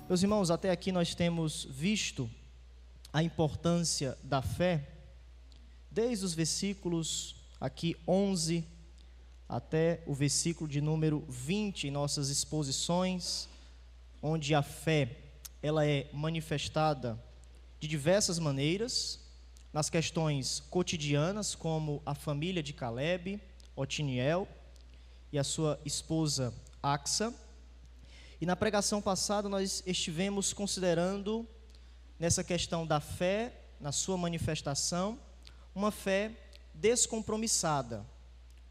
Meus irmãos, até aqui nós temos visto a importância da fé, desde os versículos aqui 11 até o versículo de número 20 em nossas exposições, onde a fé ela é manifestada de diversas maneiras, nas questões cotidianas, como a família de Caleb, Otiniel e a sua esposa Axa. E na pregação passada nós estivemos considerando, nessa questão da fé, na sua manifestação, uma fé descompromissada,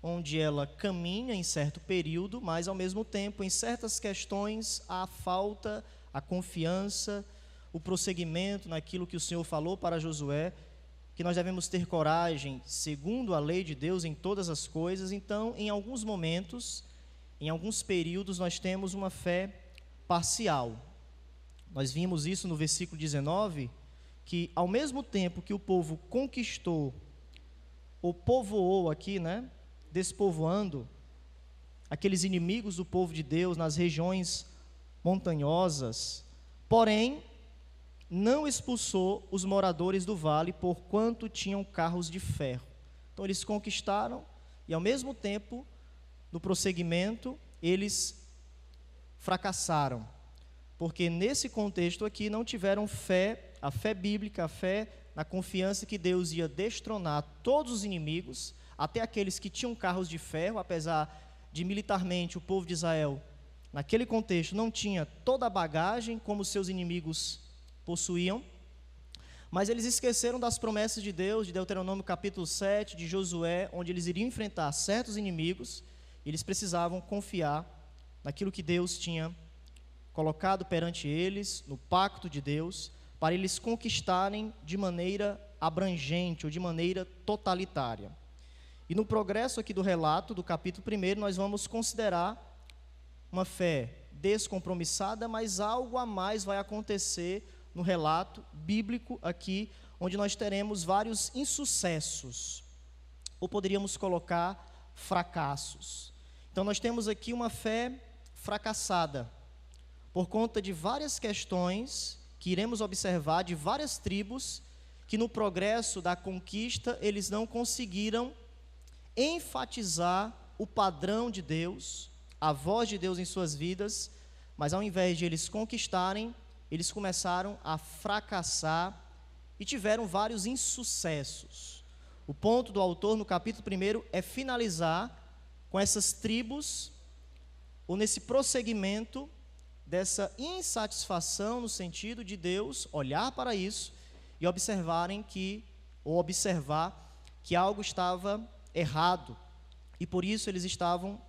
onde ela caminha em certo período, mas ao mesmo tempo, em certas questões, há falta, a confiança, o prosseguimento naquilo que o Senhor falou para Josué, que nós devemos ter coragem, segundo a lei de Deus, em todas as coisas. Então, em alguns momentos, em alguns períodos, nós temos uma fé parcial. Nós vimos isso no versículo 19, que ao mesmo tempo que o povo conquistou, ou povoou aqui, despovoando aqueles inimigos do povo de Deus nas regiões montanhosas, porém, não expulsou os moradores do vale, porquanto tinham carros de ferro. Então eles conquistaram e ao mesmo tempo, no prosseguimento, eles fracassaram, porque nesse contexto aqui não tiveram fé, a fé bíblica, a fé na confiança que Deus ia destronar todos os inimigos, até aqueles que tinham carros de ferro, apesar de militarmente o povo de Israel, naquele contexto, não tinha toda a bagagem como seus inimigos possuíam, mas eles esqueceram das promessas de Deus, de Deuteronômio capítulo 7, de Josué, onde eles iriam enfrentar certos inimigos, e eles precisavam confiar naquilo que Deus tinha colocado perante eles, no pacto de Deus, para eles conquistarem de maneira abrangente ou de maneira totalitária. E no progresso aqui do relato, do capítulo 1, nós vamos considerar uma fé descompromissada, mas algo a mais vai acontecer no relato bíblico aqui, onde nós teremos vários insucessos, ou poderíamos colocar fracassos. Então nós temos aqui uma fé fracassada, por conta de várias questões que iremos observar, de várias tribos, que no progresso da conquista, eles não conseguiram enfatizar o padrão de Deus, a voz de Deus em suas vidas, mas ao invés de eles conquistarem, eles começaram a fracassar e tiveram vários insucessos. O ponto do autor no capítulo 1 é finalizar com essas tribos, ou nesse prosseguimento dessa insatisfação no sentido de Deus olhar para isso e observar que algo estava errado, e por isso eles estavam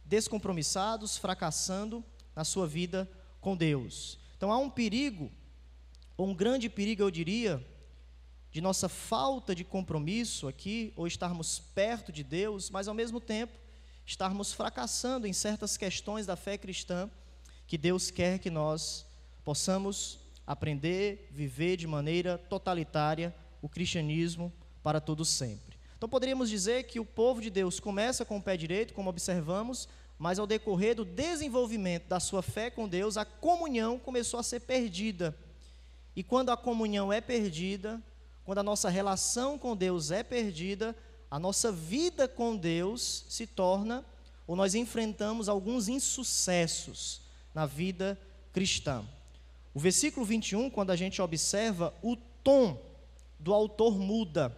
descompromissados, fracassando na sua vida com Deus. Então há um perigo, ou um grande perigo, eu diria, de nossa falta de compromisso aqui, ou estarmos perto de Deus, mas ao mesmo tempo estarmos fracassando em certas questões da fé cristã, que Deus quer que nós possamos aprender, viver de maneira totalitária o cristianismo para todo sempre. Então poderíamos dizer que o povo de Deus começa com o pé direito, como observamos, mas ao decorrer do desenvolvimento da sua fé com Deus, a comunhão começou a ser perdida. E quando a comunhão é perdida, quando a nossa relação com Deus é perdida, a nossa vida com Deus se torna, ou nós enfrentamos alguns insucessos na vida cristã. O versículo 21, quando a gente observa, o tom do autor muda.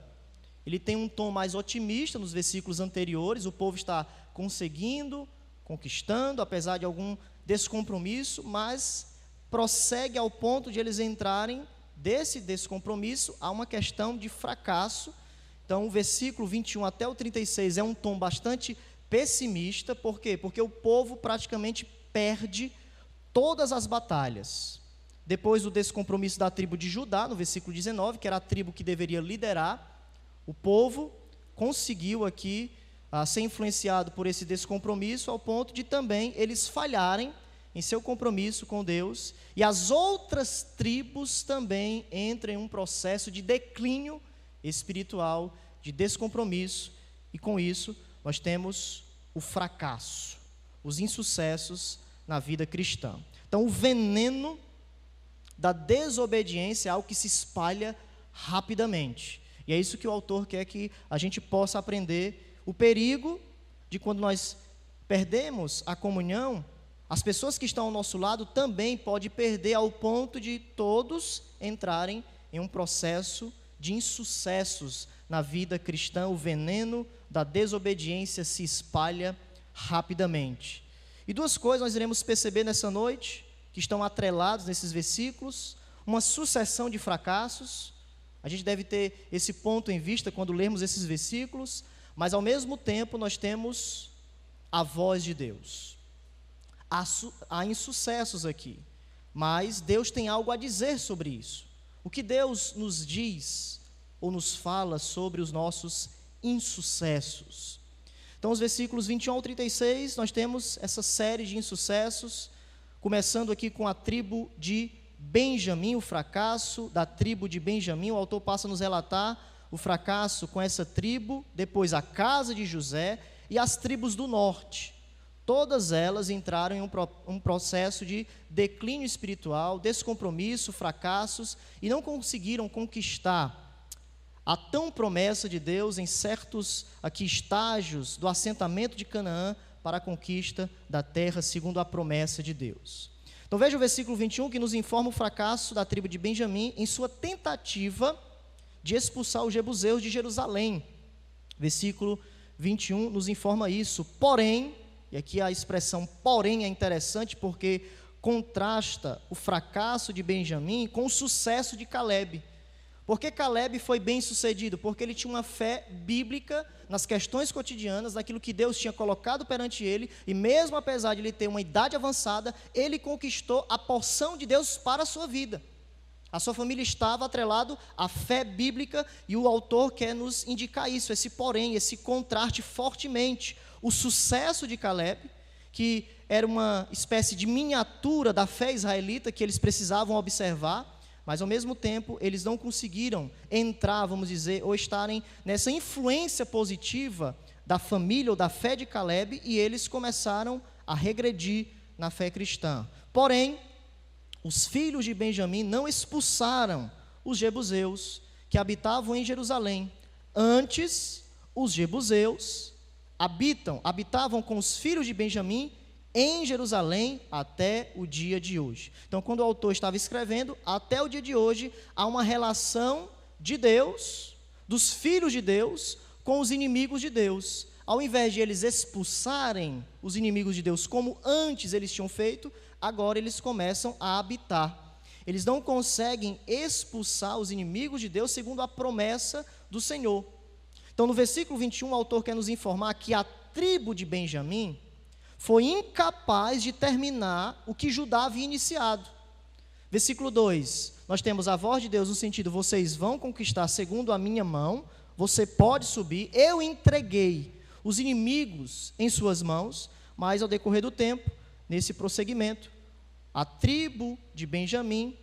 Ele tem um tom mais otimista nos versículos anteriores, o povo está conseguindo, conquistando, apesar de algum descompromisso, mas prossegue ao ponto de eles entrarem desse descompromisso a uma questão de fracasso. Então o versículo 21 até o 36 é um tom bastante pessimista. Por quê? Porque o povo praticamente perde todas as batalhas. Depois do descompromisso da tribo de Judá, no versículo 19, que era a tribo que deveria liderar, o povo conseguiu aqui ser influenciado por esse descompromisso, ao ponto de também eles falharem em seu compromisso com Deus, e as outras tribos também entram em um processo de declínio espiritual, de descompromisso, e com isso nós temos o fracasso, os insucessos na vida cristã. Então o veneno da desobediência é algo que se espalha rapidamente. E é isso que o autor quer que a gente possa aprender, o perigo de quando nós perdemos a comunhão, as pessoas que estão ao nosso lado também podem perder ao ponto de todos entrarem em um processo de insucessos na vida cristã. O veneno da desobediência se espalha rapidamente. E duas coisas nós iremos perceber nessa noite, que estão atrelados nesses versículos: uma sucessão de fracassos. A gente deve ter esse ponto em vista quando lermos esses versículos, mas ao mesmo tempo nós temos a voz de Deus. Há insucessos aqui, mas Deus tem algo a dizer sobre isso. O que Deus nos diz ou nos fala sobre os nossos insucessos? Então, os versículos 21 ao 36, nós temos essa série de insucessos, começando aqui com a tribo de Benjamim, o fracasso da tribo de Benjamim. O autor passa a nos relatar o fracasso com essa tribo, depois a casa de José e as tribos do norte. Todas elas entraram em um processo de declínio espiritual, descompromisso, fracassos, e não conseguiram conquistar a tão promessa de Deus em certos aqui estágios do assentamento de Canaã para a conquista da terra segundo a promessa de Deus. Então veja o versículo 21, que nos informa o fracasso da tribo de Benjamim em sua tentativa de expulsar os jebuseus de Jerusalém. Versículo 21 nos informa isso. Porém, e aqui a expressão porém é interessante porque contrasta o fracasso de Benjamim com o sucesso de Calebe. Por que Calebe foi bem sucedido? Porque ele tinha uma fé bíblica nas questões cotidianas, naquilo que Deus tinha colocado perante ele, e mesmo apesar de ele ter uma idade avançada, ele conquistou a porção de Deus para a sua vida. A sua família estava atrelado à fé bíblica, e o autor quer nos indicar isso, esse porém, esse contraste fortemente. O sucesso de Calebe, que era uma espécie de miniatura da fé israelita que eles precisavam observar, mas ao mesmo tempo eles não conseguiram entrar, vamos dizer, ou estarem nessa influência positiva da família ou da fé de Calebe, e eles começaram a regredir na fé cristã. Porém, os filhos de Benjamim não expulsaram os jebuseus que habitavam em Jerusalém. Antes, os jebuseus habitavam com os filhos de Benjamim em Jerusalém até o dia de hoje. Então, quando o autor estava escrevendo, até o dia de hoje, há uma relação de Deus, dos filhos de Deus, com os inimigos de Deus. Ao invés de eles expulsarem os inimigos de Deus, como antes eles tinham feito, agora eles começam a habitar. Eles não conseguem expulsar os inimigos de Deus segundo a promessa do Senhor. Então, no versículo 21, o autor quer nos informar que a tribo de Benjamim foi incapaz de terminar o que Judá havia iniciado. Versículo 2, nós temos a voz de Deus no sentido: vocês vão conquistar segundo a minha mão, você pode subir, eu entreguei os inimigos em suas mãos. Mas ao decorrer do tempo, nesse prosseguimento, a tribo de Benjamim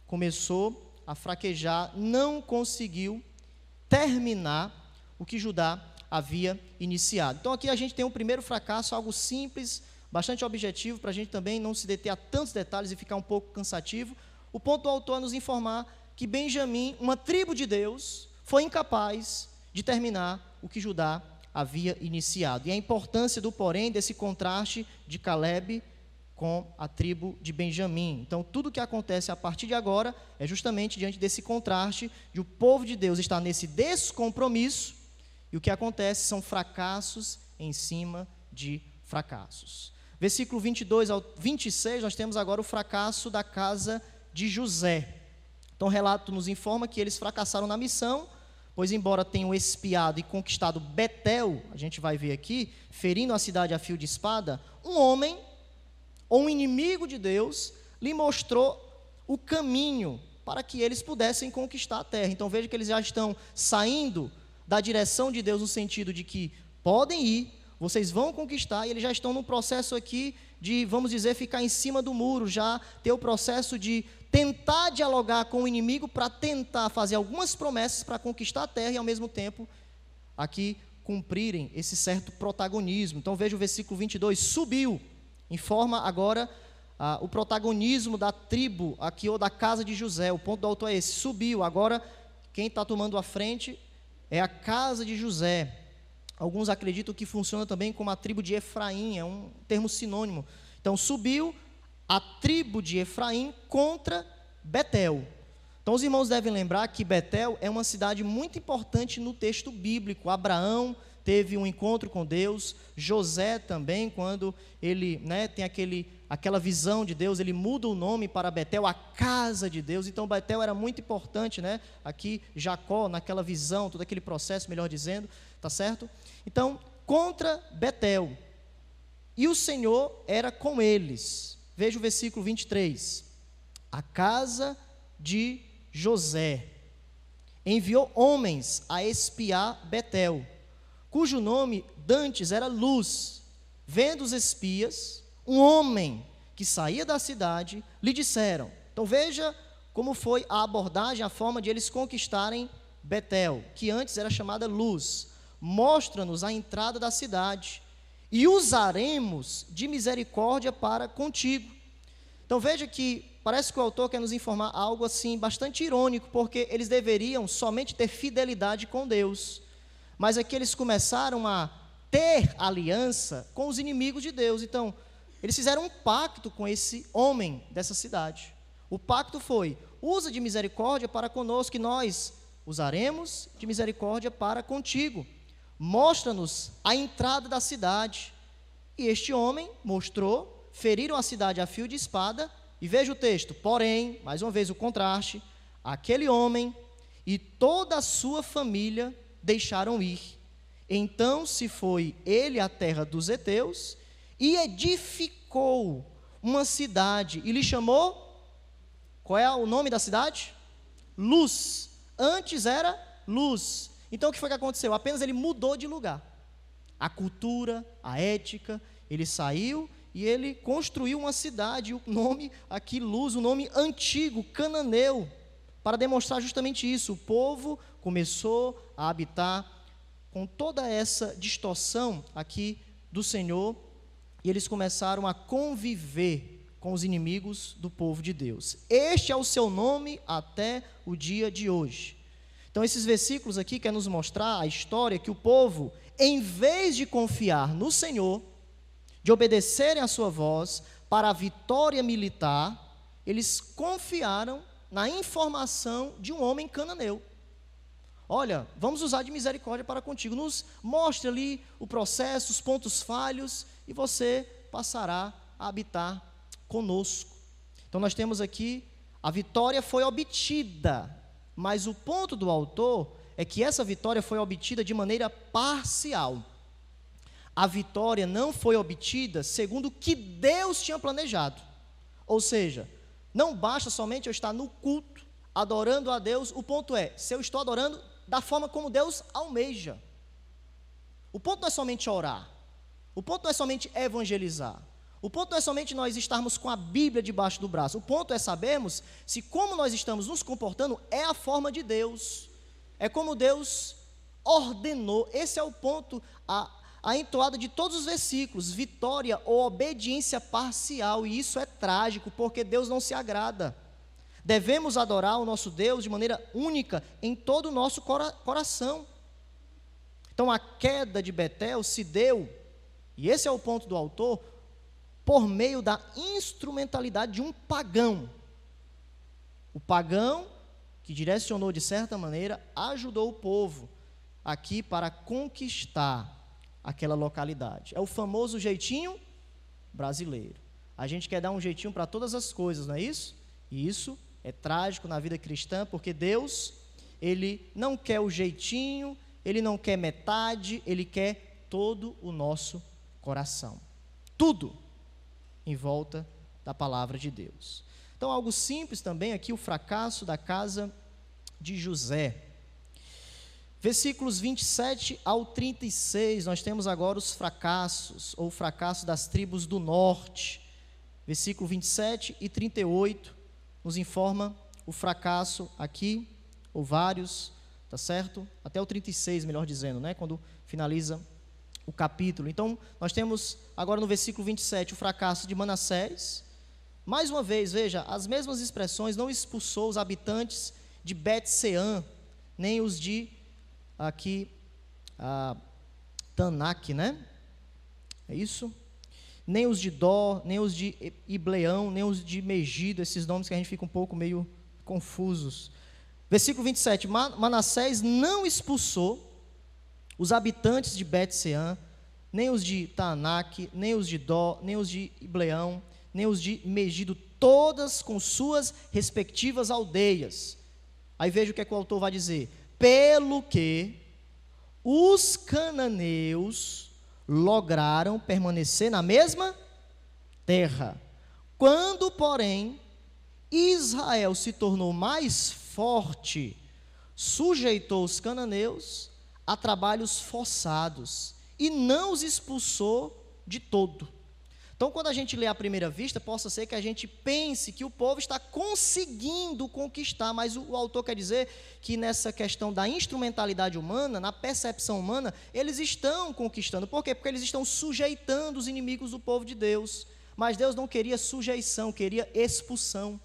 começou a fraquejar, não conseguiu terminar o que Judá havia iniciado. Então aqui a gente tem um primeiro fracasso, algo simples, bastante objetivo, para a gente também não se deter a tantos detalhes e ficar um pouco cansativo. O ponto do autor é nos informar que Benjamim, uma tribo de Deus, foi incapaz de terminar o que Judá havia iniciado. E a importância do porém, desse contraste de Calebe com a tribo de Benjamim. Então tudo o que acontece a partir de agora é justamente diante desse contraste de o povo de Deus estar nesse descompromisso, e o que acontece são fracassos em cima de fracassos. Versículo 22 ao 26, nós temos agora o fracasso da casa de José. Então o relato nos informa que eles fracassaram na missão, pois embora tenham espiado e conquistado Betel, a gente vai ver aqui, ferindo a cidade a fio de espada, um homem, ou um inimigo de Deus, lhe mostrou o caminho para que eles pudessem conquistar a terra. Então veja que eles já estão saindo da direção de Deus no sentido de que podem ir, vocês vão conquistar, e eles já estão no processo aqui de, vamos dizer, ficar em cima do muro, já ter o processo de tentar dialogar com o inimigo para tentar fazer algumas promessas para conquistar a terra e ao mesmo tempo aqui cumprirem esse certo protagonismo. Então veja o versículo 22, subiu, informa agora o protagonismo da tribo aqui, ou da casa de José. O ponto do autor é esse: subiu. Agora, quem está tomando a frente é a casa de José. Alguns acreditam que funciona também como a tribo de Efraim, é um termo sinônimo. Então, subiu a tribo de Efraim contra Betel. Então, os irmãos devem lembrar que Betel é uma cidade muito importante no texto bíblico. Abraão teve um encontro com Deus, José também, quando ele tem aquela visão de Deus, ele muda o nome para Betel, a casa de Deus. Então, Betel era muito importante, aqui Jacó, naquela visão, todo aquele processo, melhor dizendo, tá certo? Então, contra Betel, e o Senhor era com eles. Veja o versículo 23. A casa de José enviou homens a espiar Betel, cujo nome dantes era Luz. Vendo os espias, um homem que saía da cidade, lhe disseram. Então veja como foi a abordagem, a forma de eles conquistarem Betel, que antes era chamada Luz. Mostra-nos a entrada da cidade, e usaremos de misericórdia para contigo. Então veja que parece que o autor quer nos informar algo assim bastante irônico, porque eles deveriam somente ter fidelidade com Deus, mas aqui eles começaram a ter aliança com os inimigos de Deus. Então eles fizeram um pacto com esse homem dessa cidade. O pacto foi: usa de misericórdia para conosco, que nós usaremos de misericórdia para contigo. Mostra-nos a entrada da cidade. E este homem mostrou. Feriram a cidade a fio de espada. E veja o texto: porém, mais uma vez o contraste, aquele homem e toda a sua família deixaram ir. Então se foi ele à terra dos heteus e edificou uma cidade, e lhe chamou, qual é o nome da cidade? Luz. Antes era Luz. Então o que foi que aconteceu? Apenas ele mudou de lugar. A cultura, a ética, ele saiu e ele construiu uma cidade, o nome aqui Luz, o nome antigo, cananeu, para demonstrar justamente isso. O povo começou a habitar com toda essa distorção aqui do Senhor, e eles começaram a conviver com os inimigos do povo de Deus. Este é o seu nome até o dia de hoje. Então esses versículos aqui querem nos mostrar a história que o povo, em vez de confiar no Senhor, de obedecerem a sua voz para a vitória militar, eles confiaram na informação de um homem cananeu. Olha, vamos usar de misericórdia para contigo, nos mostre ali o processo, os pontos falhos, e você passará a habitar conosco. Então nós temos aqui, a vitória foi obtida, mas o ponto do autor é que essa vitória foi obtida de maneira parcial. A vitória não foi obtida segundo o que Deus tinha planejado. Ou seja, não basta somente eu estar no culto, adorando a Deus. O ponto é, se eu estou adorando da forma como Deus almeja. O ponto não é somente orar. O ponto não é somente evangelizar. O ponto não é somente nós estarmos com a Bíblia debaixo do braço. O ponto é sabermos se como nós estamos nos comportando é a forma de Deus. É como Deus ordenou. Esse é o ponto, a entoada de todos os versículos: vitória ou obediência parcial. E isso é trágico, porque Deus não se agrada. Devemos adorar o nosso Deus de maneira única em todo o nosso coração. Então a queda de Betel se deu, e esse é o ponto do autor, por meio da instrumentalidade de um pagão. O pagão, que direcionou de certa maneira, ajudou o povo aqui para conquistar aquela localidade. É o famoso jeitinho brasileiro. A gente quer dar um jeitinho para todas as coisas, não é isso? E isso é trágico na vida cristã, porque Deus, Ele não quer o jeitinho, Ele não quer metade, Ele quer todo o nosso coração. Tudo em volta da palavra de Deus. Então, algo simples também aqui, o fracasso da casa de José. Versículos 27 ao 36, nós temos agora os fracassos, ou o fracasso das tribos do norte. Versículo 27 e 38 nos informa o fracasso aqui, ou vários, tá certo? Até o 36, melhor dizendo, quando finaliza o capítulo. Então, nós temos agora no versículo 27 o fracasso de Manassés, Mais uma vez, veja, as mesmas expressões, não expulsou os habitantes de Bet-Sean, nem os de aqui Tanak, né? É isso? Nem os de Dó, nem os de Ibleão, nem os de Megido, esses nomes que a gente fica um pouco meio confusos. Versículo 27, Manassés não expulsou os habitantes de Bet-Sean, nem os de Tanak, nem os de Dó, nem os de Ibleão, nem os de Megido, todas com suas respectivas aldeias. Aí veja o que é que o autor vai dizer. Pelo que os cananeus lograram permanecer na mesma terra. Quando, porém, Israel se tornou mais forte, sujeitou os cananeus a trabalhos forçados e não os expulsou de todo. Então, quando a gente lê à primeira vista, possa ser que a gente pense que o povo está conseguindo conquistar, mas o autor quer dizer que nessa questão da instrumentalidade humana, na percepção humana, eles estão conquistando. Por quê? Porque eles estão sujeitando os inimigos do povo de Deus. Mas Deus não queria sujeição, queria expulsão.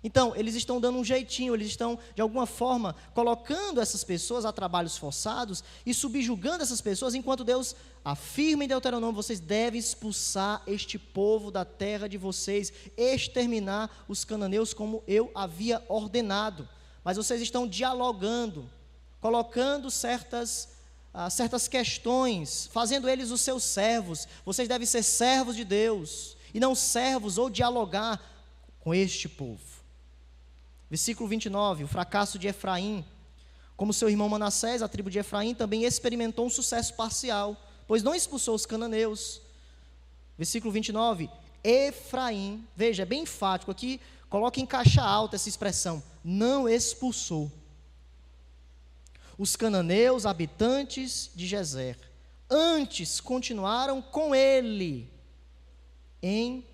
Então, eles estão dando um jeitinho, eles estão, de alguma forma, colocando essas pessoas a trabalhos forçados e subjugando essas pessoas, enquanto Deus afirma em Deuteronômio, vocês devem expulsar este povo da terra de vocês, exterminar os cananeus como eu havia ordenado. Mas vocês estão dialogando, colocando certas questões, fazendo eles os seus servos. Vocês devem ser servos de Deus, e não servos ou dialogar com este povo. Versículo 29, o fracasso de Efraim. Como seu irmão Manassés, a tribo de Efraim também experimentou um sucesso parcial, pois não expulsou os cananeus. Versículo 29, Efraim, veja, é bem enfático aqui, coloca em caixa alta essa expressão, não expulsou os cananeus, habitantes de Gezer, antes continuaram com ele em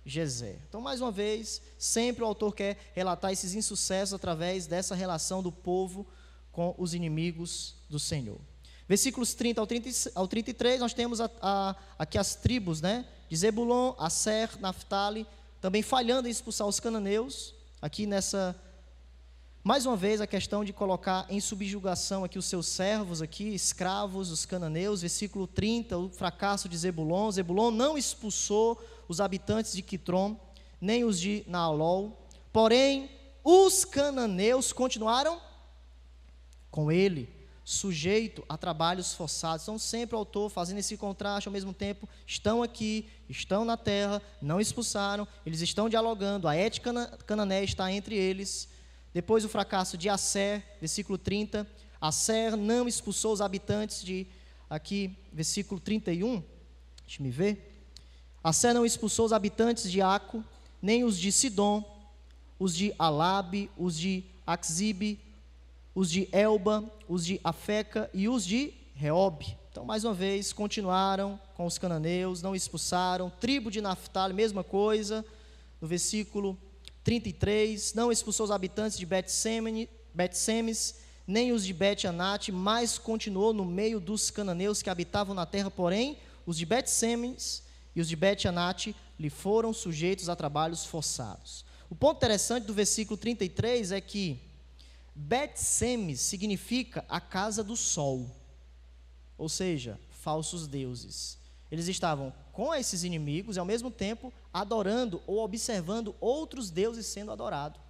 Gezer. Então, mais uma vez, sempre o autor quer relatar esses insucessos através dessa relação do povo com os inimigos do Senhor. Versículos 30 ao 33, nós temos aqui as tribos, né, de Zebulon, Aser, Naftali, também falhando em expulsar os cananeus, aqui nessa, mais uma vez, a questão de colocar em subjugação aqui os seus servos, aqui, escravos, os cananeus. Versículo 30, o fracasso de Zebulon. Zebulon não expulsou os habitantes de Quitrom, nem os de Naalol, porém, os cananeus continuaram com ele, sujeito a trabalhos forçados. Então, sempre o autor fazendo esse contraste, ao mesmo tempo, estão aqui, estão na terra, não expulsaram, eles estão dialogando, a ética cananeia está entre eles. Depois o fracasso de Aser, versículo 30, Aser não expulsou os habitantes de, aqui, versículo 31, deixa me ver, Aser não expulsou os habitantes de Aco, nem os de Sidom, os de Alabe, os de Axibe, os de Elba, os de Afeca e os de Reob. Então, mais uma vez, continuaram com os cananeus, não expulsaram. Tribo de Naftali, mesma coisa, no versículo 33, não expulsou os habitantes de Bet-Semes, nem os de Bet-Anate, mas continuou no meio dos cananeus que habitavam na terra, porém, os de Bet-Semes e os de Bet-Anate lhe foram sujeitos a trabalhos forçados. O ponto interessante do versículo 33 é que Bet-Semes significa a casa do sol, ou seja, falsos deuses. Eles estavam com esses inimigos e ao mesmo tempo adorando ou observando outros deuses sendo adorados.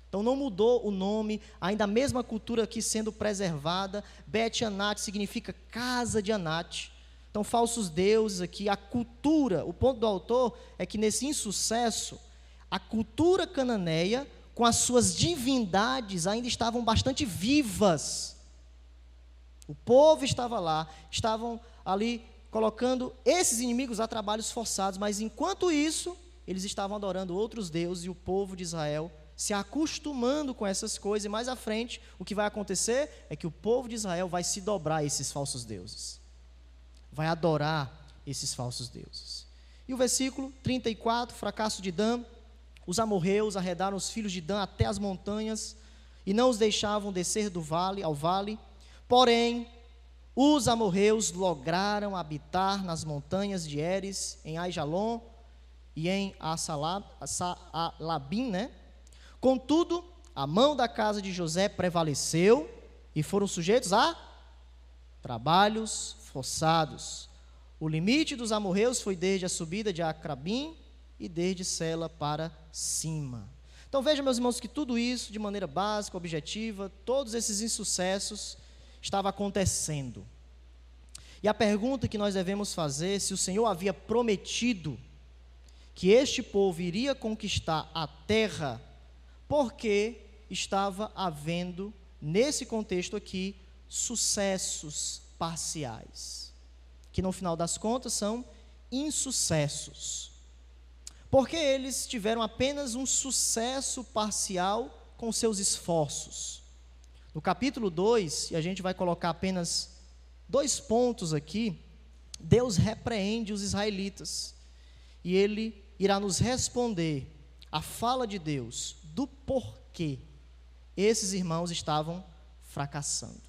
Então não mudou o nome, ainda a mesma cultura aqui sendo preservada. Bet-Anate significa casa de Anate. Então, falsos deuses aqui, a cultura, o ponto do autor é que nesse insucesso, a cultura cananeia, com as suas divindades, ainda estavam bastante vivas. O povo estava lá, estavam ali colocando esses inimigos a trabalhos forçados, mas enquanto isso, eles estavam adorando outros deuses e o povo de Israel se acostumando com essas coisas. E mais à frente, o que vai acontecer é que o povo de Israel vai se dobrar a esses falsos deuses, vai adorar esses falsos deuses. E o versículo 34, fracasso de Dan, os amorreus arredaram os filhos de Dan até as montanhas e não os deixavam descer do vale ao vale, porém, os amorreus lograram habitar nas montanhas de Eres, em Aijalon, e em Assalabim, né? Contudo, a mão da casa de José prevaleceu e foram sujeitos a trabalhos forçados. O limite dos amorreus foi desde a subida de Acrabim e desde Sela para cima. Então veja, meus irmãos, que tudo isso, de maneira básica, objetiva, todos esses insucessos estavam acontecendo. E a pergunta que nós devemos fazer, se o Senhor havia prometido que este povo iria conquistar a terra, por que estava havendo, nesse contexto aqui, sucessos parciais, que no final das contas são insucessos? Porque eles tiveram apenas um sucesso parcial com seus esforços. No capítulo 2, e a gente vai colocar apenas 2 pontos aqui, Deus repreende os israelitas, e Ele irá nos responder a fala de Deus do porquê esses irmãos estavam fracassando.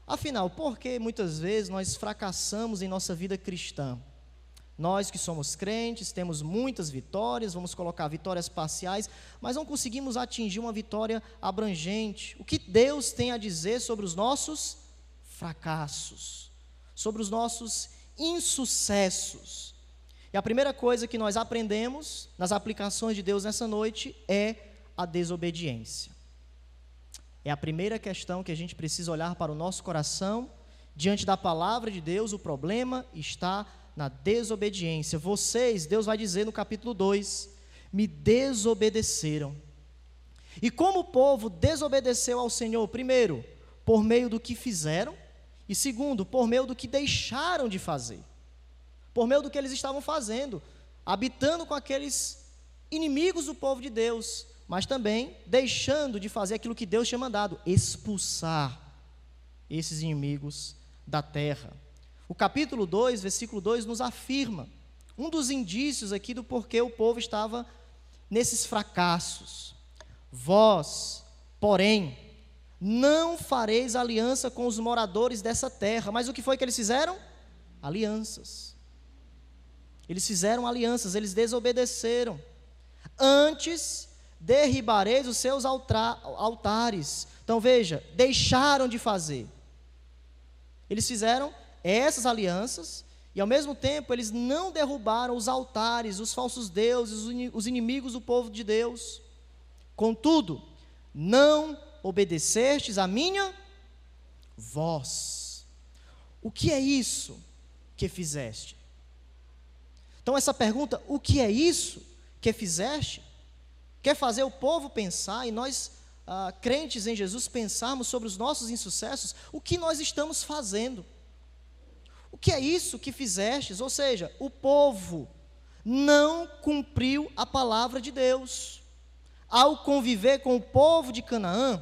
Afinal, por que muitas vezes nós fracassamos em nossa vida cristã? Nós que somos crentes, temos muitas vitórias, vamos colocar vitórias parciais, mas não conseguimos atingir uma vitória abrangente. O que Deus tem a dizer sobre os nossos fracassos, sobre os nossos insucessos? E a primeira coisa que nós aprendemos nas aplicações de Deus nessa noite é a desobediência. É a primeira questão que a gente precisa olhar para o nosso coração. Diante da palavra de Deus, o problema está na desobediência. Vocês, Deus vai dizer no capítulo 2, me desobedeceram. E como o povo desobedeceu ao Senhor? Primeiro, por meio do que fizeram, e segundo, por meio do que deixaram de fazer. Por meio do que eles estavam fazendo, habitando com aqueles inimigos do povo de Deus, mas também deixando de fazer aquilo que Deus tinha mandado, expulsar esses inimigos da terra. O capítulo 2, versículo 2, nos afirma um dos indícios aqui do porquê o povo estava nesses fracassos. Vós, porém, não fareis aliança com os moradores dessa terra. Mas o que foi que eles fizeram? Alianças. Eles fizeram alianças, eles desobedeceram. Antes, derribareis os seus altares. Então veja, deixaram de fazer. Eles fizeram essas alianças e ao mesmo tempo eles não derrubaram os altares, os falsos deuses, os inimigos do povo de Deus. Contudo, não obedecestes a minha voz. O que é isso que fizeste? Então essa pergunta, o que é isso que fizeste? Quer fazer o povo pensar, e nós, crentes em Jesus, pensarmos sobre os nossos insucessos, o que nós estamos fazendo? O que é isso que fizestes? Ou seja, o povo não cumpriu a palavra de Deus. Ao conviver com o povo de Canaã,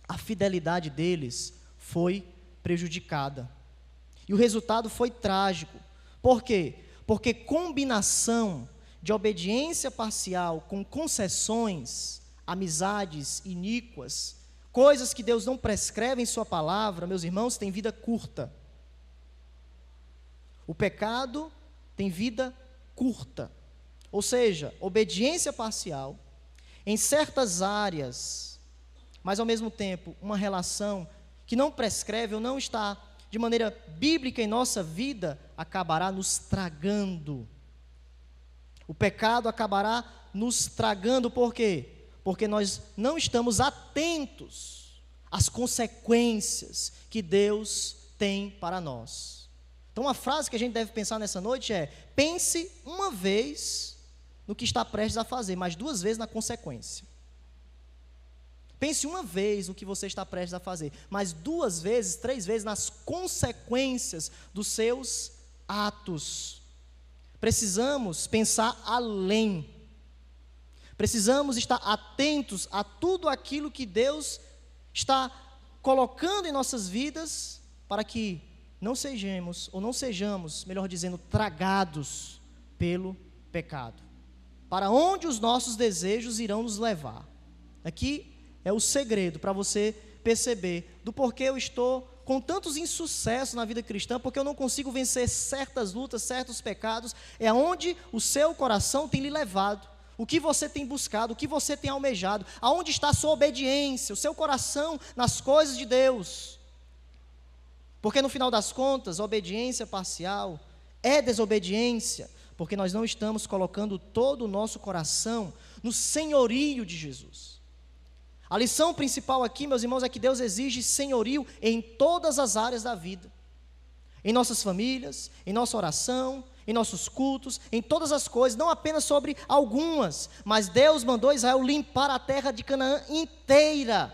a fidelidade deles foi prejudicada. E o resultado foi trágico. Por quê? Porque combinação de obediência parcial com concessões, amizades iníquas, coisas que Deus não prescreve em sua palavra, meus irmãos, tem vida curta. O pecado tem vida curta. Ou seja, obediência parcial em certas áreas, mas ao mesmo tempo uma relação que não prescreve ou não está de maneira bíblica em nossa vida, acabará nos tragando. O pecado acabará nos tragando, por quê? Porque nós não estamos atentos às consequências que Deus tem para nós. Então uma frase que a gente deve pensar nessa noite é: pense uma vez no que está prestes a fazer, mas 2 vezes na consequência. Pense uma vez no que você está prestes a fazer, mas 2 vezes, 3 vezes nas consequências dos seus atos. Precisamos pensar além. Precisamos estar atentos a tudo aquilo que Deus está colocando em nossas vidas, para que não sejamos, melhor dizendo, tragados pelo pecado. Para onde os nossos desejos irão nos levar? Aqui é o segredo para você perceber do porquê eu estou com tantos insucessos na vida cristã, porque eu não consigo vencer certas lutas, certos pecados, é aonde o seu coração tem lhe levado, o que você tem buscado, o que você tem almejado, aonde está a sua obediência, o seu coração nas coisas de Deus. Porque no final das contas, obediência parcial é desobediência, porque nós não estamos colocando todo o nosso coração no senhorio de Jesus. A lição principal aqui, meus irmãos, é que Deus exige senhorio em todas as áreas da vida. Em nossas famílias, em nossa oração, em nossos cultos, em todas as coisas, não apenas sobre algumas, mas Deus mandou Israel limpar a terra de Canaã inteira.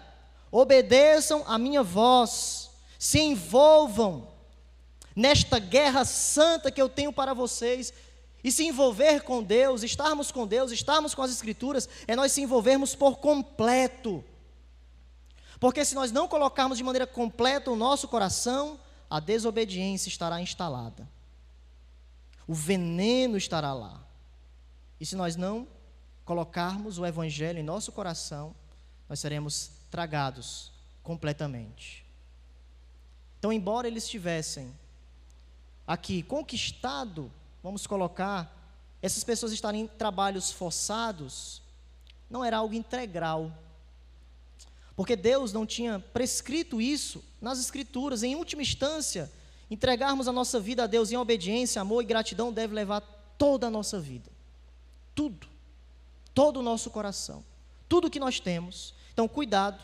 Obedeçam a minha voz, se envolvam nesta guerra santa que eu tenho para vocês. E se envolver com Deus, estarmos com as Escrituras, é nós se envolvermos por completo. Porque se nós não colocarmos de maneira completa o nosso coração, a desobediência estará instalada. O veneno estará lá. E se nós não colocarmos o Evangelho em nosso coração, nós seremos tragados completamente. Então, embora eles tivessem aqui conquistado, vamos colocar, essas pessoas estarem em trabalhos forçados, não era algo integral. Porque Deus não tinha prescrito isso nas Escrituras. Em última instância, entregarmos a nossa vida a Deus em obediência, amor e gratidão deve levar toda a nossa vida. Tudo. Todo o nosso coração. Tudo que nós temos. Então, cuidado.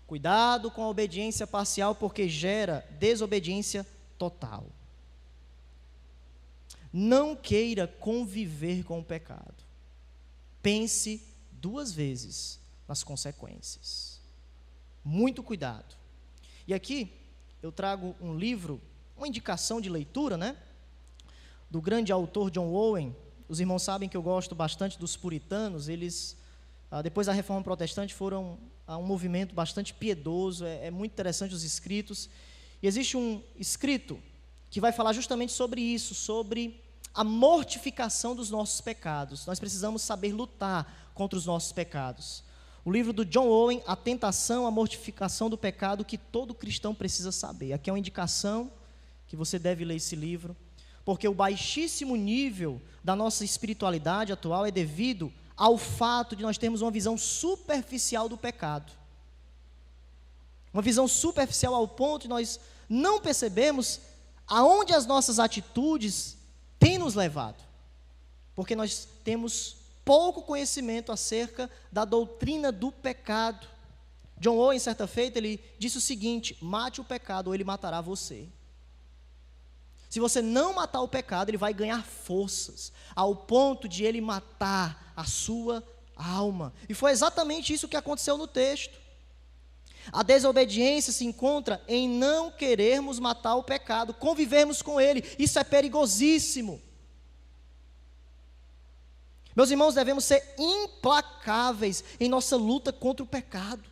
Cuidado com a obediência parcial, porque gera desobediência total. Não queira conviver com o pecado. Pense 2 vezes nas consequências. Muito cuidado. E aqui eu trago um livro, uma indicação de leitura, do grande autor John Owen. Os irmãos sabem que eu gosto bastante dos puritanos. Eles, depois da Reforma Protestante, foram a um movimento bastante piedoso. É muito interessante os escritos. E existe um escrito que vai falar justamente sobre isso, sobre a mortificação dos nossos pecados. Nós precisamos saber lutar contra os nossos pecados. O livro do John Owen, A Tentação, a Mortificação do Pecado, que todo cristão precisa saber. Aqui é uma indicação que você deve ler esse livro, porque o baixíssimo nível da nossa espiritualidade atual é devido ao fato de nós termos uma visão superficial do pecado. Uma visão superficial ao ponto de nós não percebermos aonde as nossas atitudes têm nos levado. Porque nós temos pouco conhecimento acerca da doutrina do pecado. John Owen, certa feita, ele disse o seguinte: mate o pecado ou ele matará você. Se você não matar o pecado, ele vai ganhar forças, ao ponto de ele matar a sua alma. E foi exatamente isso que aconteceu no texto. A desobediência se encontra em não querermos matar o pecado, convivermos com ele. Isso é perigosíssimo. Meus irmãos, devemos ser implacáveis em nossa luta contra o pecado.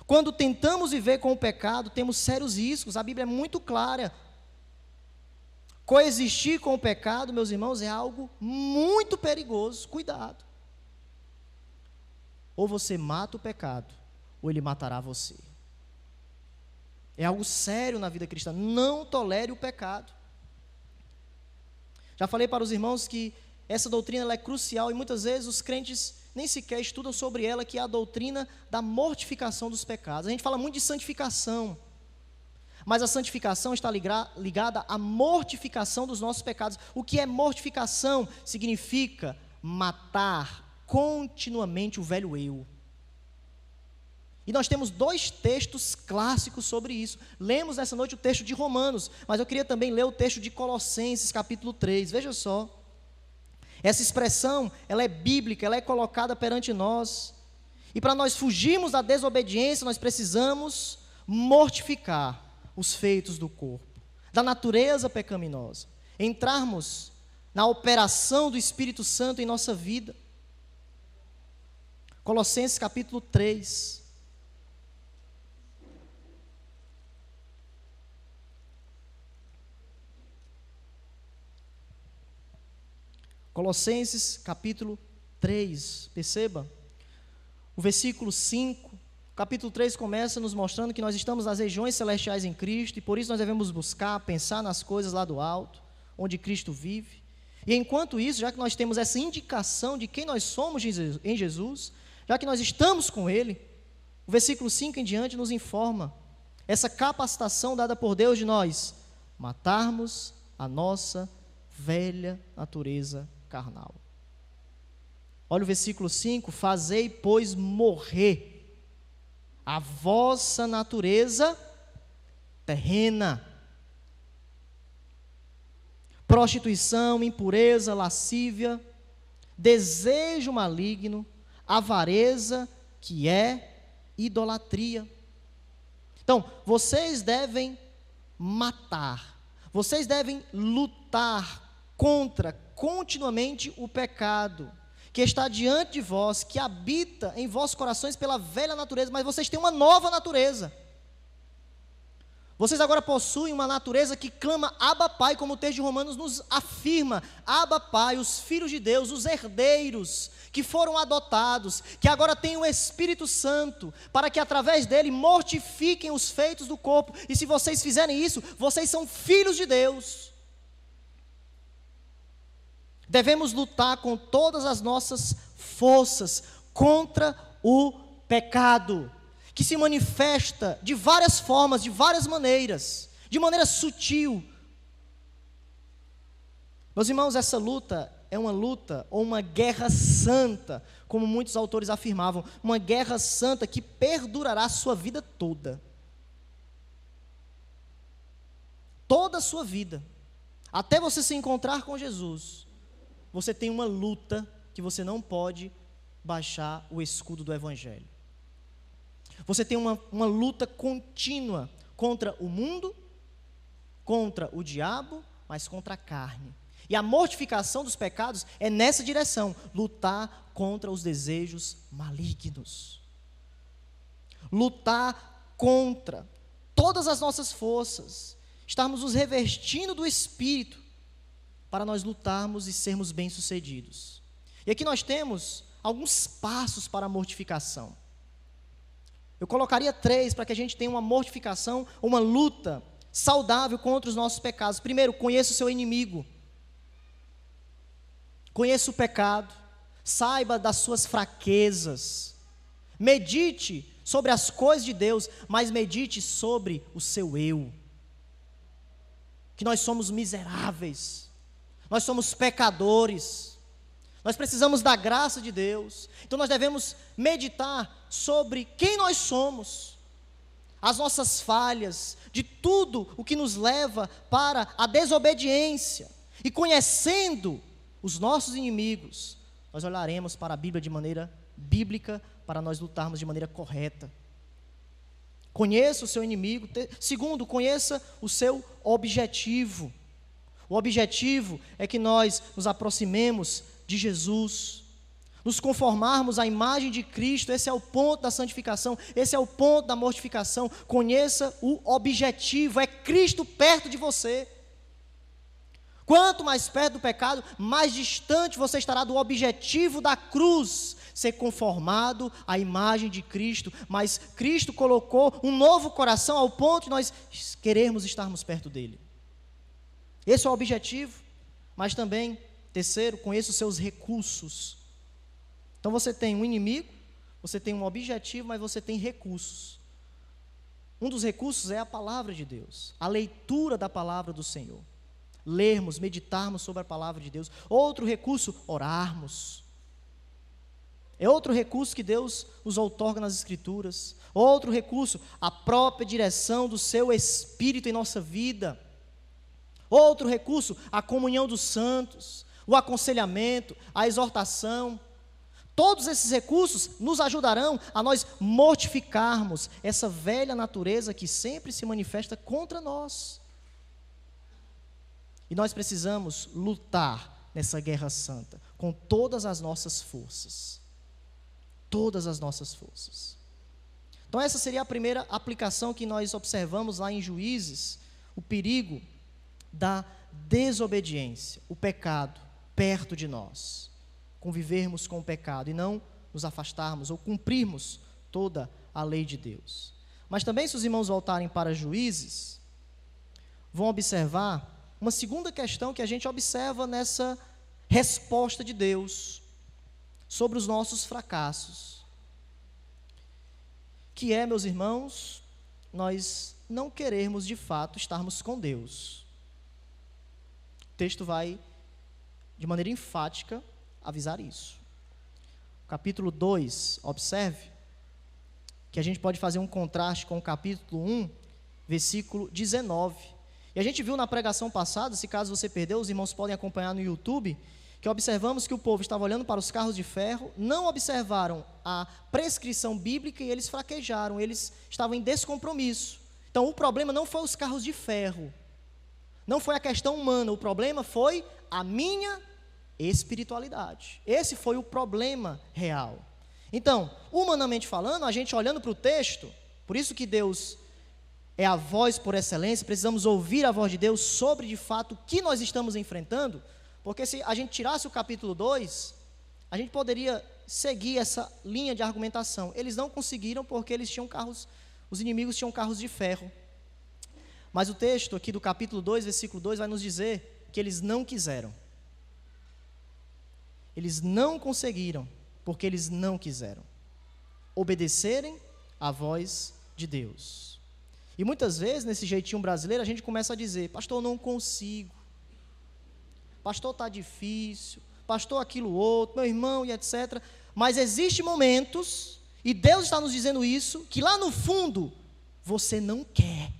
Quando tentamos viver com o pecado, temos sérios riscos. A Bíblia é muito clara. Coexistir com o pecado, meus irmãos, é algo muito perigoso. Cuidado. Ou você mata o pecado, ou ele matará você. É algo sério na vida cristã. Não tolere o pecado. Já falei para os irmãos que essa doutrina ela é crucial e muitas vezes os crentes nem sequer estudam sobre ela, que é a doutrina da mortificação dos pecados. A gente fala muito de santificação, mas a santificação está ligada à mortificação dos nossos pecados. O que é mortificação? Significa matar continuamente o velho eu. E nós temos 2 textos clássicos sobre isso. Lemos nessa noite o texto de Romanos, mas eu queria também ler o texto de Colossenses, capítulo 3. Veja só. Essa expressão, ela é bíblica, ela é colocada perante nós. E para nós fugirmos da desobediência, nós precisamos mortificar os feitos do corpo, da natureza pecaminosa. Entrarmos na operação do Espírito Santo em nossa vida. Colossenses capítulo 3. Colossenses capítulo 3, perceba, o versículo 5, capítulo 3 começa nos mostrando que nós estamos nas regiões celestiais em Cristo, e por isso nós devemos buscar, pensar nas coisas lá do alto, onde Cristo vive. E enquanto isso, já que nós temos essa indicação de quem nós somos em Jesus, já que nós estamos com Ele, o versículo 5 em diante nos informa essa capacitação dada por Deus de nós matarmos a nossa velha natureza carnal. Olha o versículo 5: fazei, pois, morrer a vossa natureza terrena, prostituição, impureza, lascívia, desejo maligno, avareza, que é idolatria. Então, vocês devem matar, vocês devem lutar contra continuamente o pecado que está diante de vós, que habita em vossos corações pela velha natureza, mas vocês têm uma nova natureza. Vocês agora possuem uma natureza que clama Abba Pai, como o texto de Romanos nos afirma. Abba Pai, os filhos de Deus, os herdeiros, que foram adotados, que agora têm o Espírito Santo, para que através dele mortifiquem os feitos do corpo. E se vocês fizerem isso, vocês são filhos de Deus. Devemos lutar com todas as nossas forças contra o pecado, que se manifesta de várias formas, de várias maneiras, de maneira sutil. Meus irmãos, essa luta é uma luta ou uma guerra santa, como muitos autores afirmavam, uma guerra santa que perdurará a sua vida toda. Toda a sua vida, até você se encontrar com Jesus, você tem uma luta que você não pode baixar o escudo do Evangelho. Você tem uma luta contínua contra o mundo, contra o diabo, mas contra a carne. E a mortificação dos pecados é nessa direção, lutar contra os desejos malignos. Lutar contra todas as nossas forças, estarmos nos revestindo do Espírito, para nós lutarmos e sermos bem-sucedidos. E aqui nós temos alguns passos para a mortificação. Eu colocaria 3 para que a gente tenha uma mortificação, uma luta saudável contra os nossos pecados. Primeiro, conheça o seu inimigo. Conheça o pecado. Saiba das suas fraquezas. Medite sobre as coisas de Deus, mas medite sobre o seu eu. Que nós somos miseráveis. Nós somos pecadores, nós precisamos da graça de Deus, então nós devemos meditar sobre quem nós somos, as nossas falhas, de tudo o que nos leva para a desobediência, e conhecendo os nossos inimigos, nós olharemos para a Bíblia de maneira bíblica, para nós lutarmos de maneira correta. Conheça o seu inimigo. Segundo, conheça o seu objetivo. O objetivo é que nós nos aproximemos de Jesus, nos conformarmos à imagem de Cristo. Esse é o ponto da santificação, esse é o ponto da mortificação. Conheça o objetivo, é Cristo perto de você. Quanto mais perto do pecado, mais distante você estará do objetivo da cruz, ser conformado à imagem de Cristo. Mas Cristo colocou um novo coração ao ponto de nós querermos estarmos perto dele. Esse é o objetivo. Mas também, terceiro, conheça os seus recursos. Então você tem um inimigo, você tem um objetivo, mas você tem recursos. Um dos recursos é a palavra de Deus, a leitura da palavra do Senhor. Lermos, meditarmos sobre a palavra de Deus. Outro recurso, orarmos. É outro recurso que Deus nos outorga nas Escrituras. Outro recurso, a própria direção do seu Espírito em nossa vida. Outro recurso, a comunhão dos santos, o aconselhamento, a exortação. Todos esses recursos nos ajudarão a nós mortificarmos essa velha natureza que sempre se manifesta contra nós. E nós precisamos lutar nessa guerra santa com todas as nossas forças. Todas as nossas forças. Então essa seria a primeira aplicação que nós observamos lá em Juízes, o perigo da desobediência, o pecado perto de nós. Convivermos com o pecado e não nos afastarmos ou cumprirmos toda a lei de Deus. Mas também, se os irmãos voltarem para Juízes, vão observar uma segunda questão que a gente observa nessa resposta de Deus sobre os nossos fracassos, que é, meus irmãos, nós não querermos de fato estarmos com Deus. O texto vai, de maneira enfática, avisar isso. Capítulo 2, observe que a gente pode fazer um contraste com o capítulo 1, versículo 19. E a gente viu na pregação passada, se caso você perdeu, os irmãos podem acompanhar no YouTube, que observamos que o povo estava olhando para os carros de ferro, não observaram a prescrição bíblica e eles fraquejaram, eles estavam em descompromisso. Então o problema não foi os carros de ferro, não foi a questão humana, o problema foi a minha espiritualidade. Esse foi o problema real. Então, humanamente falando, a gente olhando para o texto, por isso que Deus é a voz por excelência, precisamos ouvir a voz de Deus sobre de fato o que nós estamos enfrentando, porque se a gente tirasse o capítulo 2, a gente poderia seguir essa linha de argumentação. Eles não conseguiram porque eles tinham carros, os inimigos tinham carros de ferro. Mas o texto aqui do capítulo 2, versículo 2, vai nos dizer que eles não quiseram. Eles não conseguiram, porque eles não quiseram obedecerem à voz de Deus. E muitas vezes, nesse jeitinho brasileiro, a gente começa a dizer: pastor, eu não consigo. Pastor, está difícil, pastor, aquilo outro, meu irmão e etc. Mas existem momentos, e Deus está nos dizendo isso, que lá no fundo, você não quer.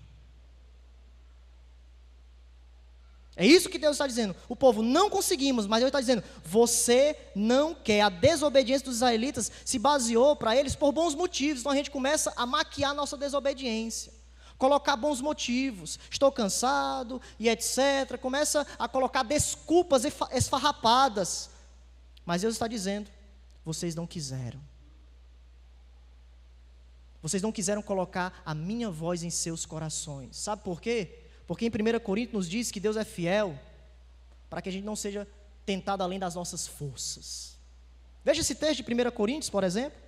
É isso que Deus está dizendo. O povo, não conseguimos, mas Deus está dizendo, você não quer. A desobediência dos israelitas se baseou para eles por bons motivos. Então a gente começa a maquiar nossa desobediência. Colocar bons motivos, estou cansado e etc. Começa a colocar desculpas esfarrapadas. Mas Deus está dizendo, vocês não quiseram. Vocês não quiseram colocar a minha voz em seus corações. Sabe por quê? Porque em 1 Coríntios nos diz que Deus é fiel para que a gente não seja tentado além das nossas forças. Veja esse texto de 1 Coríntios, por exemplo.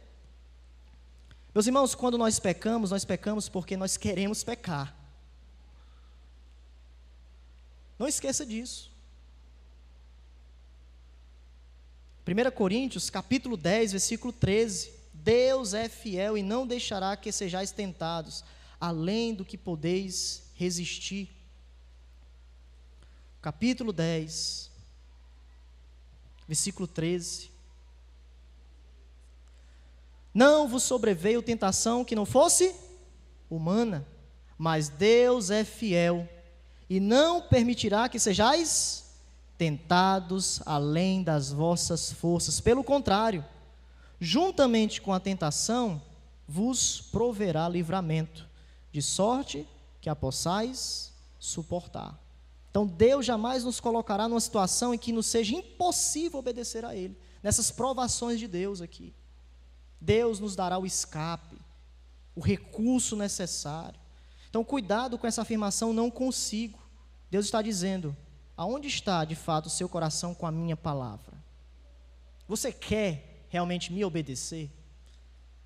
Meus irmãos, quando nós pecamos porque nós queremos pecar. Não esqueça disso. 1 Coríntios, capítulo 10, versículo 13. Deus é fiel e não deixará que sejais tentados, além do que podeis resistir. Capítulo 10, versículo 13. Não vos sobreveio tentação que não fosse humana, mas Deus é fiel e não permitirá que sejais tentados além das vossas forças. Pelo contrário, juntamente com a tentação, vos proverá livramento, de sorte que a possais suportar. Então Deus jamais nos colocará numa situação em que nos seja impossível obedecer a Ele, nessas provações de Deus aqui. Deus nos dará o escape, o recurso necessário. Então cuidado com essa afirmação, não consigo. Deus está dizendo, aonde está de fato o seu coração com a minha palavra? Você quer realmente me obedecer?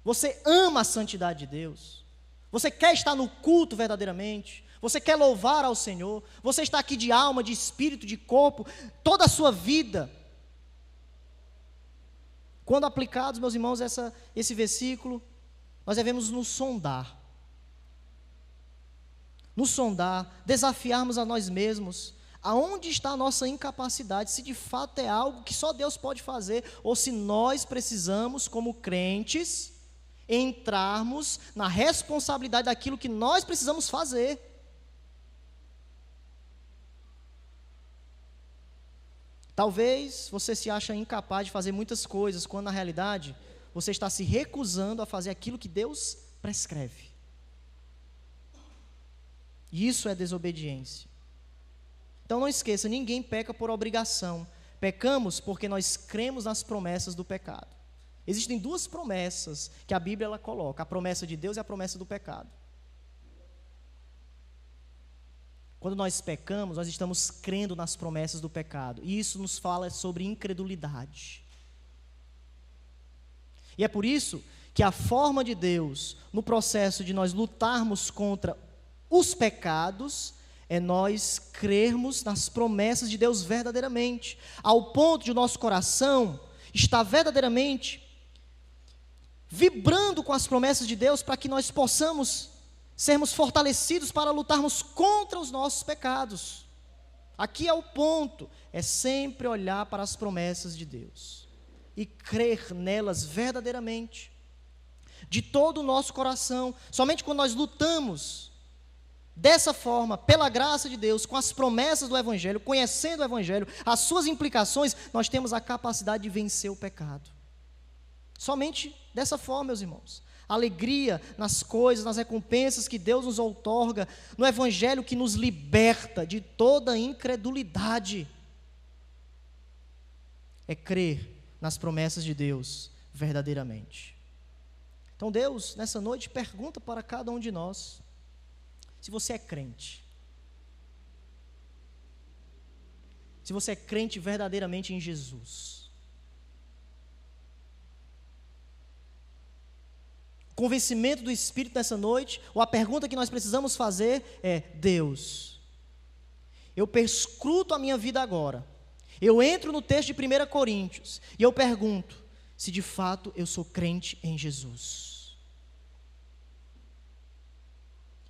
Você ama a santidade de Deus? Você quer estar no culto verdadeiramente? Você quer louvar ao Senhor? Você está aqui de alma, de espírito, de corpo, toda a sua vida. Quando aplicados, meus irmãos, esse versículo, nós devemos nos sondar. Nos sondar, desafiarmos a nós mesmos. Aonde está a nossa incapacidade? Se de fato é algo que só Deus pode fazer, ou se nós precisamos, como crentes, entrarmos na responsabilidade daquilo que nós precisamos fazer. Talvez você se ache incapaz de fazer muitas coisas, quando na realidade você está se recusando a fazer aquilo que Deus prescreve. E isso é desobediência. Então não esqueça, ninguém peca por obrigação. Pecamos porque nós cremos nas promessas do pecado. Existem duas promessas que a Bíblia ela coloca, a promessa de Deus e a promessa do pecado. Quando nós pecamos, nós estamos crendo nas promessas do pecado. E isso nos fala sobre incredulidade. E é por isso que a forma de Deus no processo de nós lutarmos contra os pecados é nós crermos nas promessas de Deus verdadeiramente, ao ponto de o nosso coração estar verdadeiramente vibrando com as promessas de Deus, para que nós possamos sermos fortalecidos para lutarmos contra os nossos pecados. Aqui é o ponto, é sempre olhar para as promessas de Deus e crer nelas verdadeiramente, de todo o nosso coração. Somente quando nós lutamos dessa forma, pela graça de Deus, com as promessas do Evangelho, conhecendo o Evangelho, as suas implicações, nós temos a capacidade de vencer o pecado. Somente dessa forma, meus irmãos. Alegria nas coisas, nas recompensas que Deus nos outorga, no Evangelho que nos liberta de toda incredulidade. É crer nas promessas de Deus verdadeiramente. Então Deus, nessa noite, pergunta para cada um de nós, se você é crente. Se você é crente verdadeiramente em Jesus. O convencimento do Espírito nessa noite, ou a pergunta que nós precisamos fazer é: Deus, eu perscruto a minha vida agora. Eu entro no texto de 1 Coríntios e eu pergunto se de fato eu sou crente em Jesus.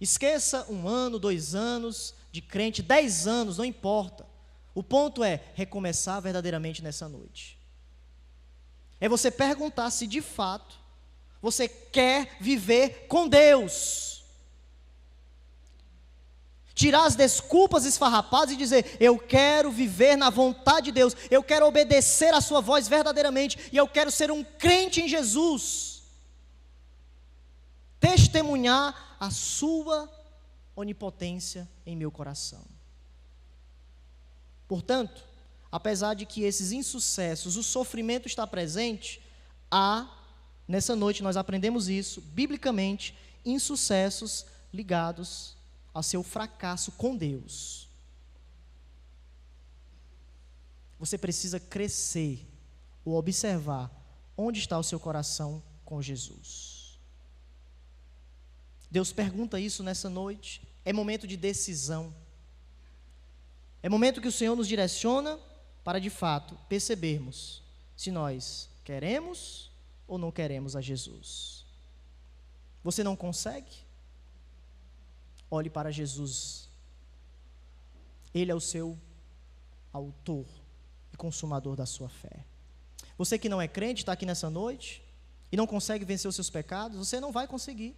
Esqueça 1 ano, 2 anos de crente, 10 anos, não importa. O ponto é recomeçar verdadeiramente nessa noite. É você perguntar se de fato você quer viver com Deus. Tirar as desculpas esfarrapadas e dizer: eu quero viver na vontade de Deus, eu quero obedecer a sua voz verdadeiramente, e eu quero ser um crente em Jesus. Testemunhar a sua onipotência em meu coração. Portanto, apesar de que esses insucessos, o sofrimento está presente, nessa noite nós aprendemos isso, biblicamente, insucessos ligados ao seu fracasso com Deus. Você precisa crescer ou observar onde está o seu coração com Jesus. Deus pergunta isso nessa noite. É momento de decisão. É momento que o Senhor nos direciona para de fato percebermos se nós queremos ou não queremos a Jesus. Você não consegue? Olhe para Jesus. Ele é o seu autor e consumador da sua fé. Você que não é crente, está aqui nessa noite e não consegue vencer os seus pecados, você não vai conseguir.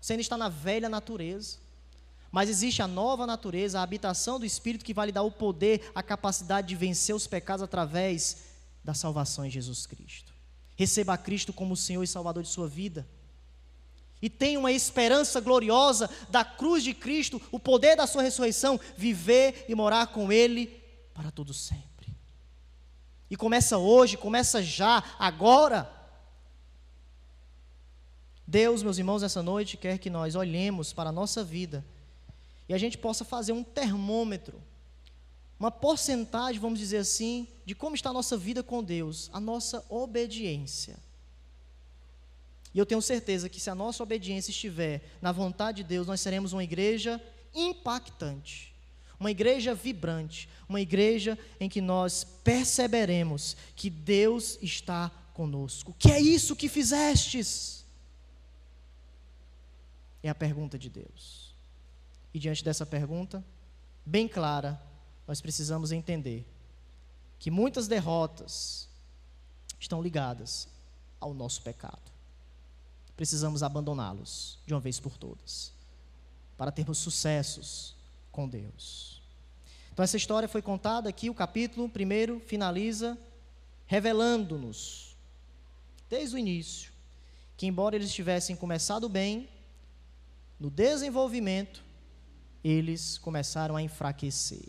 Você ainda está na velha natureza. Mas existe a nova natureza, a habitação do Espírito, que vai lhe dar o poder, a capacidade de vencer os pecados através da salvação em Jesus Cristo. Receba a Cristo como o Senhor e Salvador de sua vida. E tenha uma esperança gloriosa da cruz de Cristo, o poder da sua ressurreição, viver e morar com Ele para todo sempre. E começa hoje, começa já, agora. Deus, meus irmãos, essa noite quer que nós olhemos para a nossa vida e a gente possa fazer um termômetro, uma porcentagem, vamos dizer assim, de como está a nossa vida com Deus, a nossa obediência. E eu tenho certeza que se a nossa obediência estiver na vontade de Deus, nós seremos uma igreja impactante, uma igreja vibrante, uma igreja em que nós perceberemos que Deus está conosco. Que é isso que fizestes? É a pergunta de Deus. E diante dessa pergunta, bem clara, nós precisamos entender que muitas derrotas estão ligadas ao nosso pecado. Precisamos abandoná-los de uma vez por todas, para termos sucessos com Deus. Então essa história foi contada aqui, o capítulo 1 finaliza revelando-nos, desde o início, que embora eles tivessem começado bem, no desenvolvimento, eles começaram a enfraquecer.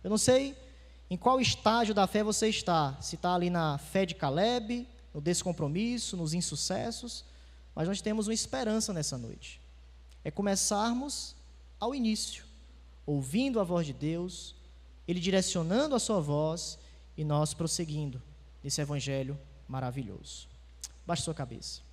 Eu não sei em qual estágio da fé você está, se está ali na fé de Caleb, no descompromisso, nos insucessos, mas nós temos uma esperança nessa noite. É começarmos ao início, ouvindo a voz de Deus, Ele direcionando a sua voz e nós prosseguindo nesse evangelho maravilhoso. Baixe sua cabeça.